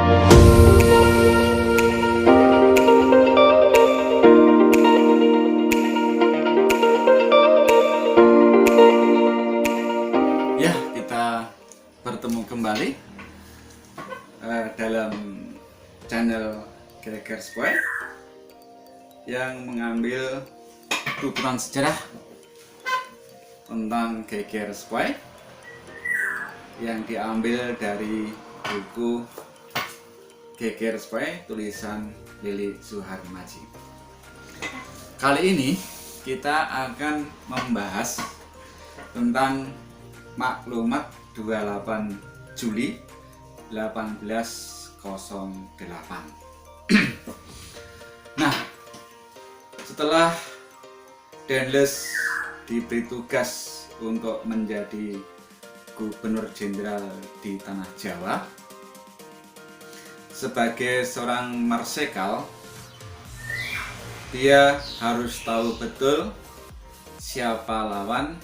Ya, kita bertemu kembali dalam channel Geger Spoy yang mengambil tuturan sejarah tentang Geger Spoy yang diambil dari buku Geger Spoy tulisan Lili Suharmaji. Kali ini kita akan membahas tentang maklumat 28 Juli 1808. Nah, setelah Dendles diberi tugas untuk menjadi Gubernur Jenderal di Tanah Jawa, sebagai seorang marsekal, dia harus tahu betul siapa lawan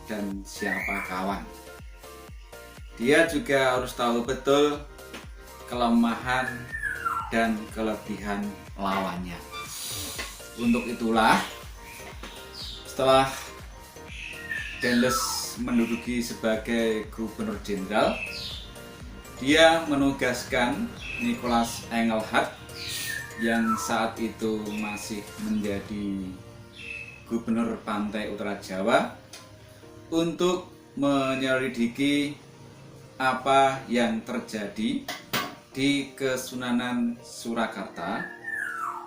dan siapa kawan. Dia juga harus tahu betul kelemahan dan kelebihan lawannya. Untuk itulah, setelah Dendles menduduki sebagai Gubernur Jenderal, dia menugaskan Nicholas Engelhard yang saat itu masih menjadi Gubernur Pantai Utara Jawa untuk menyelidiki apa yang terjadi di Kesunanan Surakarta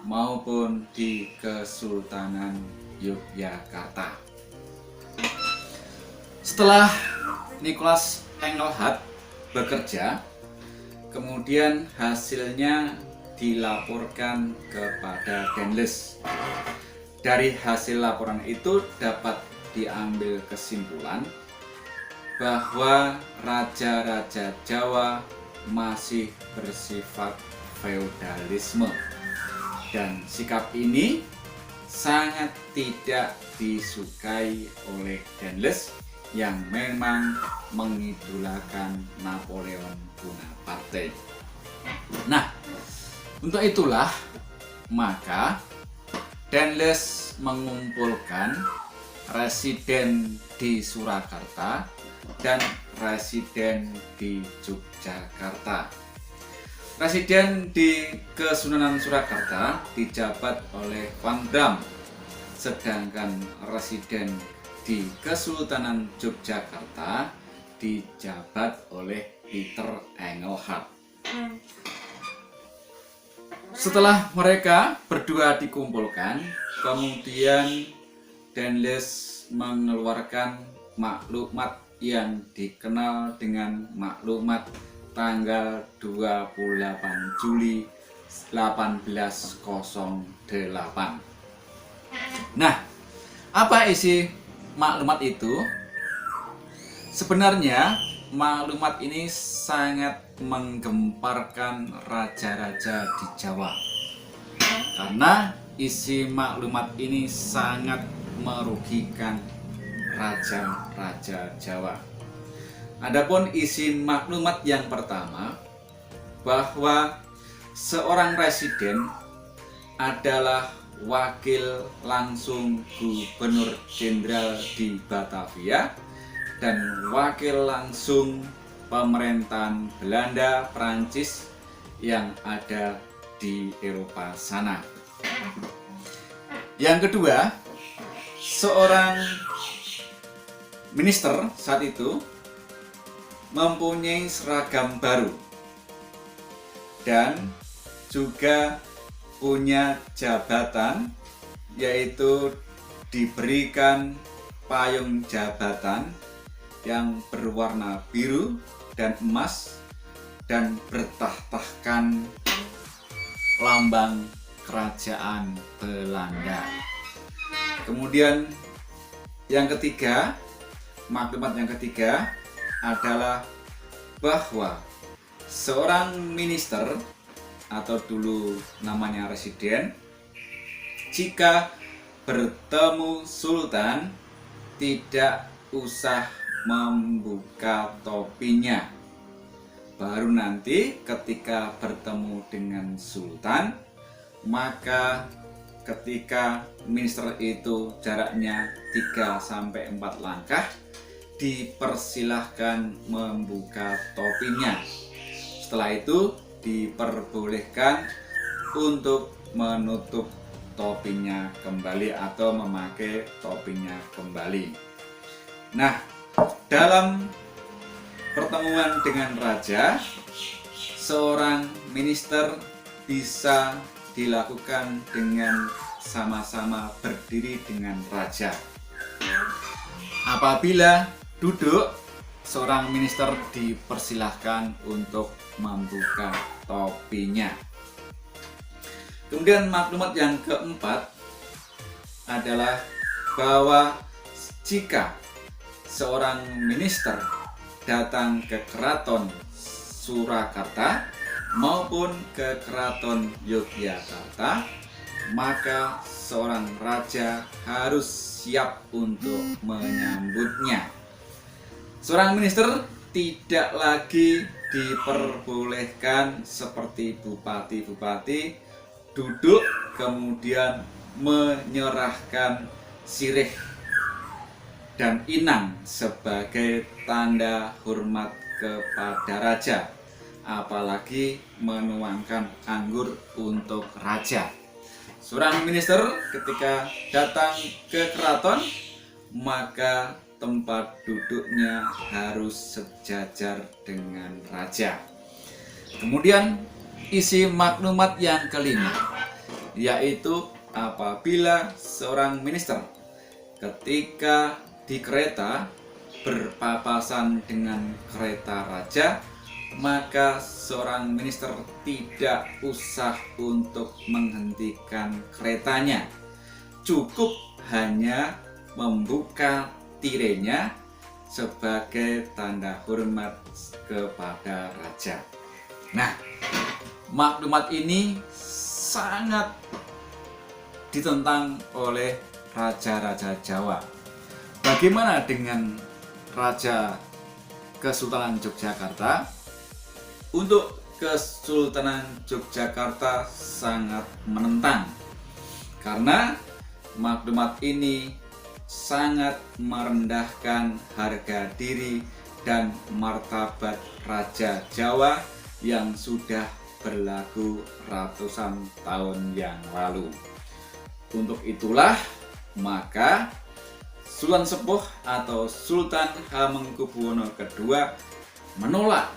maupun di Kesultanan Yogyakarta. Setelah Nicholas Engelhard bekerja, kemudian hasilnya dilaporkan kepada Dendles. Dari hasil laporan itu dapat diambil kesimpulan bahwa raja-raja Jawa masih bersifat feodalisme, dan sikap ini sangat tidak disukai oleh Dendles yang memang mengidolakan Napoleon Bonaparte. Nah, untuk itulah maka Dendles mengumpulkan residen di Surakarta dan residen di Yogyakarta. Residen di Kesunanan Surakarta dijabat oleh Van Dam, sedangkan residen di Kesultanan Yogyakarta dijabat oleh Peter Engelhard. Setelah mereka berdua dikumpulkan, kemudian Dendles mengeluarkan maklumat yang dikenal dengan maklumat tanggal 28 Juli 1808. Nah, apa isi maklumat itu? Sebenarnya maklumat ini sangat menggemparkan raja-raja di Jawa, karena isi maklumat ini sangat merugikan raja-raja Jawa. Adapun isi maklumat yang pertama, bahwa seorang residen adalah wakil langsung Gubernur Jenderal di Batavia dan wakil langsung pemerintahan Belanda, Prancis yang ada di Eropa sana. Yang kedua, seorang minister saat itu mempunyai seragam baru dan juga punya jabatan, yaitu diberikan payung jabatan yang berwarna biru dan emas dan bertahtahkan lambang kerajaan Belanda. Kemudian yang ketiga, maklumat yang ketiga adalah bahwa seorang minister atau dulu namanya residen, jika bertemu sultan tidak usah membuka topinya, Baru nanti ketika bertemu dengan sultan, maka ketika minister itu jaraknya 3-4 langkah, dipersilahkan membuka topinya. Setelah itu diperbolehkan untuk menutup topinya kembali atau memakai topinya kembali. Nah, dalam pertemuan dengan raja, seorang minister bisa dilakukan dengan sama-sama berdiri dengan raja. Apabila duduk, seorang minister dipersilahkan untuk membuka topinya. Kemudian maklumat yang keempat adalah bahwa jika seorang minister datang ke keraton Surakarta maupun ke keraton Yogyakarta, maka seorang raja harus siap untuk menyambutnya. Seorang minister tidak lagi diperbolehkan seperti bupati-bupati duduk kemudian menyerahkan sirih dan inang sebagai tanda hormat kepada raja, apalagi menuangkan anggur untuk raja. Seorang minister ketika datang ke keraton, maka tempat duduknya harus sejajar dengan raja. Kemudian isi maklumat yang kelima, yaitu apabila seorang minister ketika di kereta berpapasan dengan kereta raja, maka seorang minister tidak usah untuk menghentikan keretanya. Cukup hanya membuka tirainya sebagai tanda hormat kepada raja. Nah, maklumat ini sangat ditentang oleh raja-raja Jawa. Bagaimana dengan Raja Kesultanan Yogyakarta? Untuk Kesultanan Yogyakarta sangat menentang, karena maklumat ini sangat merendahkan harga diri dan martabat Raja Jawa yang sudah berlaku ratusan tahun yang lalu. Untuk itulah maka Sultan Sepuh atau Sultan Hamengkubuwono II menolak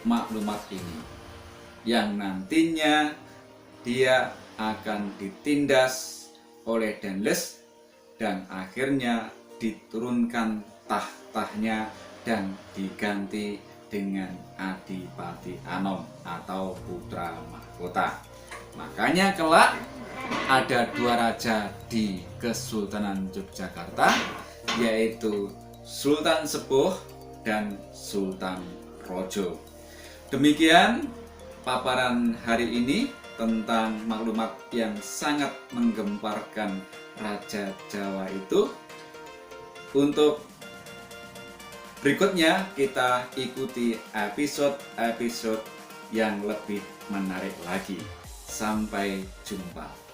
maklumat ini, yang nantinya dia akan ditindas oleh Dendles dan akhirnya diturunkan tahtanya dan diganti dengan Adipati Anom atau putra mahkota. Makanya kelak ada dua raja di Kesultanan Yogyakarta, yaitu Sultan Sepuh dan Sultan Rojo. Demikian paparan hari ini tentang maklumat yang sangat menggemparkan Raja Jawa itu. Untuk berikutnya kita ikuti episode-episode yang lebih menarik lagi. Sampai jumpa.